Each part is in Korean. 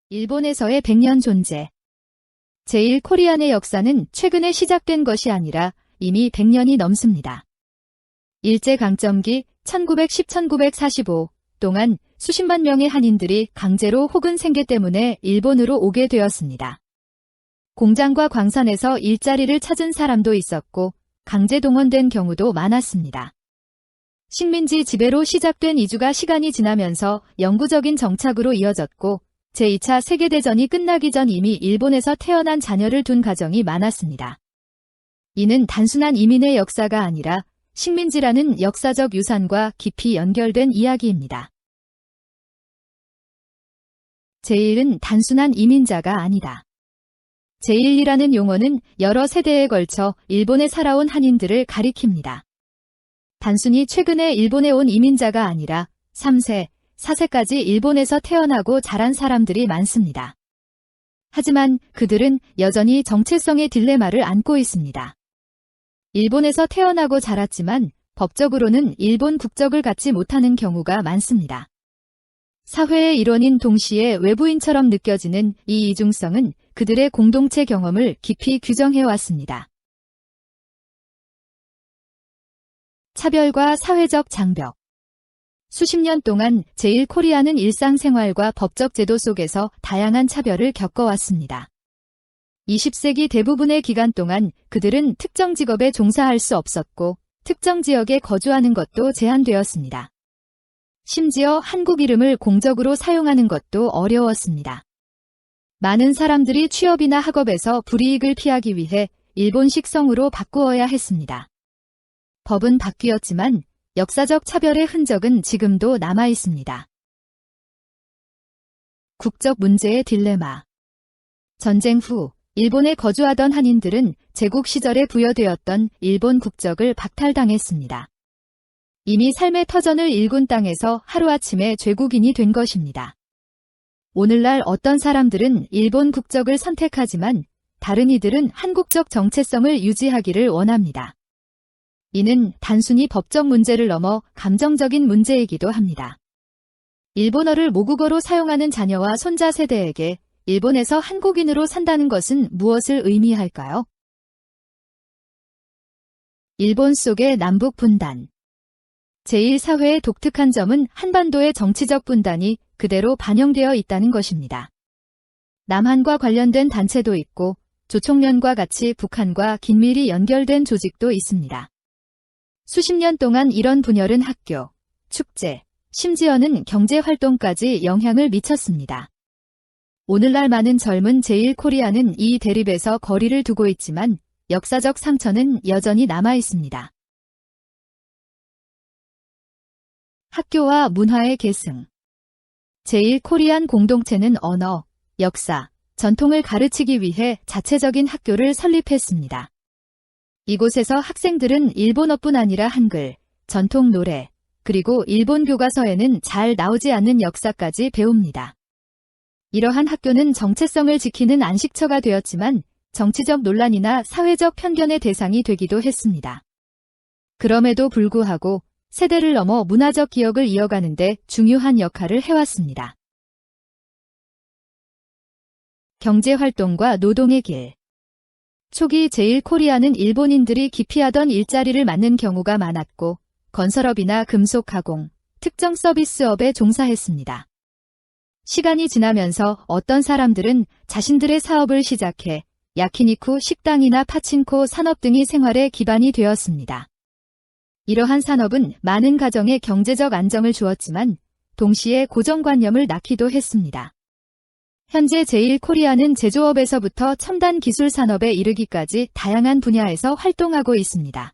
일본에서의 100년 존재. 제1코리안의 역사는 최근에 시작된 것이 아니라 이미 100년이 넘습니다. 일제강점기 1910-1945 동안 수십만 명의 한인들이 강제로 혹은 생계 때문에 일본으로 오게 되었습니다. 공장과 광산에서 일자리를 찾은 사람도 있었고 강제 동원된 경우도 많았습니다. 식민지 지배로 시작된 이주가 시간이 지나면서 영구적인 정착으로 이어졌고 제2차 세계대전이 끝나기 전 이미 일본에서 태어난 자녀를 둔 가정이 많았습니다. 이는 단순한 이민의 역사가 아니라 식민지라는 역사적 유산과 깊이 연결된 이야기입니다. 제1은 단순한 이민자가 아니다. 제1이라는 용어는 여러 세대에 걸쳐 일본에 살아온 한인들을 가리킵니다. 단순히 최근에 일본에 온 이민자가 아니라 3세, 4세까지 일본에서 태어나고 자란 사람들이 많습니다. 하지만 그들은 여전히 정체성의 딜레마를 안고 있습니다. 일본에서 태어나고 자랐지만 법적으로는 일본 국적을 갖지 못하는 경우가 많습니다. 사회의 일원인 동시에 외부인처럼 느껴지는 이 이중성은 그들의 공동체 경험을 깊이 규정해왔습니다. 차별과 사회적 장벽. 수십 년 동안 제1코리아는 일상생활과 법적 제도 속에서 다양한 차별을 겪어왔습니다. 20세기 대부분의 기간 동안 그들은 특정 직업에 종사할 수 없었고 특정 지역에 거주하는 것도 제한되었습니다. 심지어 한국 이름을 공적으로 사용하는 것도 어려웠습니다. 많은 사람들이 취업이나 학업에서 불이익을 피하기 위해 일본식 성으로 바꾸어야 했습니다. 법은 바뀌었지만 역사적 차별의 흔적은 지금도 남아 있습니다. 국적 문제의 딜레마. 전쟁 후 일본에 거주하던 한인들은 제국 시절에 부여되었던 일본 국적을 박탈당했습니다. 이미 삶의 터전을 일군 땅에서 하루아침에 죄국인이 된 것입니다. 오늘날 어떤 사람들은 일본 국적을 선택하지만 다른 이들은 한국적 정체성을 유지하기를 원합니다. 이는 단순히 법적 문제를 넘어 감정적인 문제이기도 합니다. 일본어를 모국어로 사용하는 자녀와 손자 세대에게 일본에서 한국인으로 산다는 것은 무엇을 의미할까요? 일본 속의 남북 분단. 제1사회의 독특한 점은 한반도의 정치적 분단이 그대로 반영되어 있다는 것입니다. 남한과 관련된 단체도 있고 조총련과 같이 북한과 긴밀히 연결된 조직도 있습니다. 수십 년 동안 이런 분열은 학교, 축제, 심지어는 경제활동까지 영향을 미쳤습니다. 오늘날 많은 젊은 제1코리아는 이 대립에서 거리를 두고 있지만 역사적 상처는 여전히 남아 있습니다. 학교와 문화의 계승. 제1코리안 공동체는 언어, 역사, 전통을 가르치기 위해 자체적인 학교를 설립했습니다. 이곳에서 학생들은 일본어뿐 아니라 한글, 전통 노래, 그리고 일본 교과서에는 잘 나오지 않는 역사까지 배웁니다. 이러한 학교는 정체성을 지키는 안식처가 되었지만 정치적 논란이나 사회적 편견의 대상이 되기도 했습니다. 그럼에도 불구하고 세대를 넘어 문화적 기억을 이어가는 데 중요한 역할을 해왔습니다. 경제활동과 노동의 길. 초기 제1코리아는 일본인들이 기피하던 일자리를 맡는 경우가 많았고 건설업이나 금속 가공, 특정 서비스업에 종사했습니다. 시간이 지나면서 어떤 사람들은 자신들의 사업을 시작해 야키니쿠 식당이나 파친코 산업 등이 생활의 기반이 되었습니다. 이러한 산업은 많은 가정에 경제적 안정을 주었지만 동시에 고정관념을 낳기도 했습니다. 현재 제1코리아는 제조업에서부터 첨단 기술 산업에 이르기까지 다양한 분야에서 활동하고 있습니다.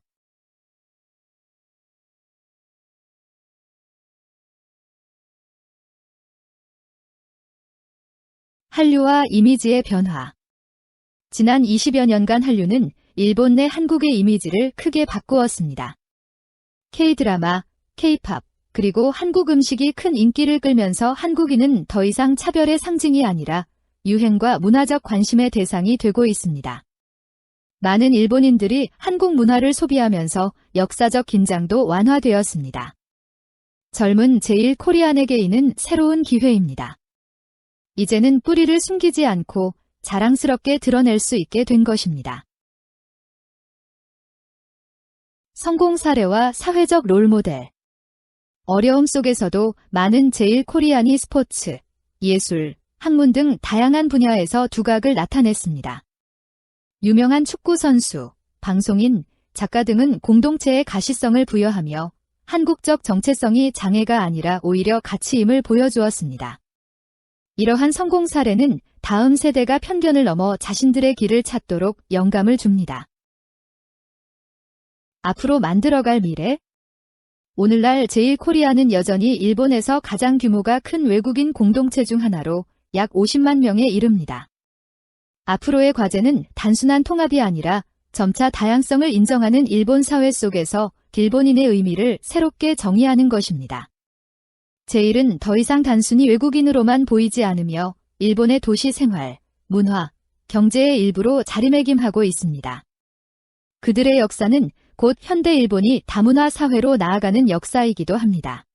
한류와 이미지의 변화. 지난 20여 년간 한류는 일본 내 한국의 이미지를 크게 바꾸었습니다. K-드라마, K-팝, 그리고 한국 음식이 큰 인기를 끌면서 한국인은 더 이상 차별의 상징이 아니라 유행과 문화적 관심의 대상이 되고 있습니다. 많은 일본인들이 한국 문화를 소비하면서 역사적 긴장도 완화되었습니다. 젊은 제1코리안에게는 새로운 기회입니다. 이제는 뿌리를 숨기지 않고 자랑스럽게 드러낼 수 있게 된 것입니다. 성공 사례와 사회적 롤모델. 어려움 속에서도 많은 제1코리안이 스포츠, 예술, 학문 등 다양한 분야에서 두각을 나타냈습니다. 유명한 축구 선수, 방송인, 작가 등은 공동체에 가시성을 부여하며 한국적 정체성이 장애가 아니라 오히려 가치임을 보여주었습니다. 이러한 성공 사례는 다음 세대가 편견을 넘어 자신들의 길을 찾도록 영감을 줍니다. 앞으로 만들어갈 미래? 오늘날 제1코리안은 여전히 일본에서 가장 규모가 큰 외국인 공동체 중 하나로 약 50만 명에 이릅니다. 앞으로의 과제는 단순한 통합이 아니라 점차 다양성을 인정하는 일본 사회 속에서 일본인의 의미를 새롭게 정의하는 것입니다. 제1은 더 이상 단순히 외국인으로만 보이지 않으며 일본의 도시 생활, 문화, 경제의 일부로 자리매김하고 있습니다. 그들의 역사는 곧 현대 일본이 다문화 사회로 나아가는 역사이기도 합니다.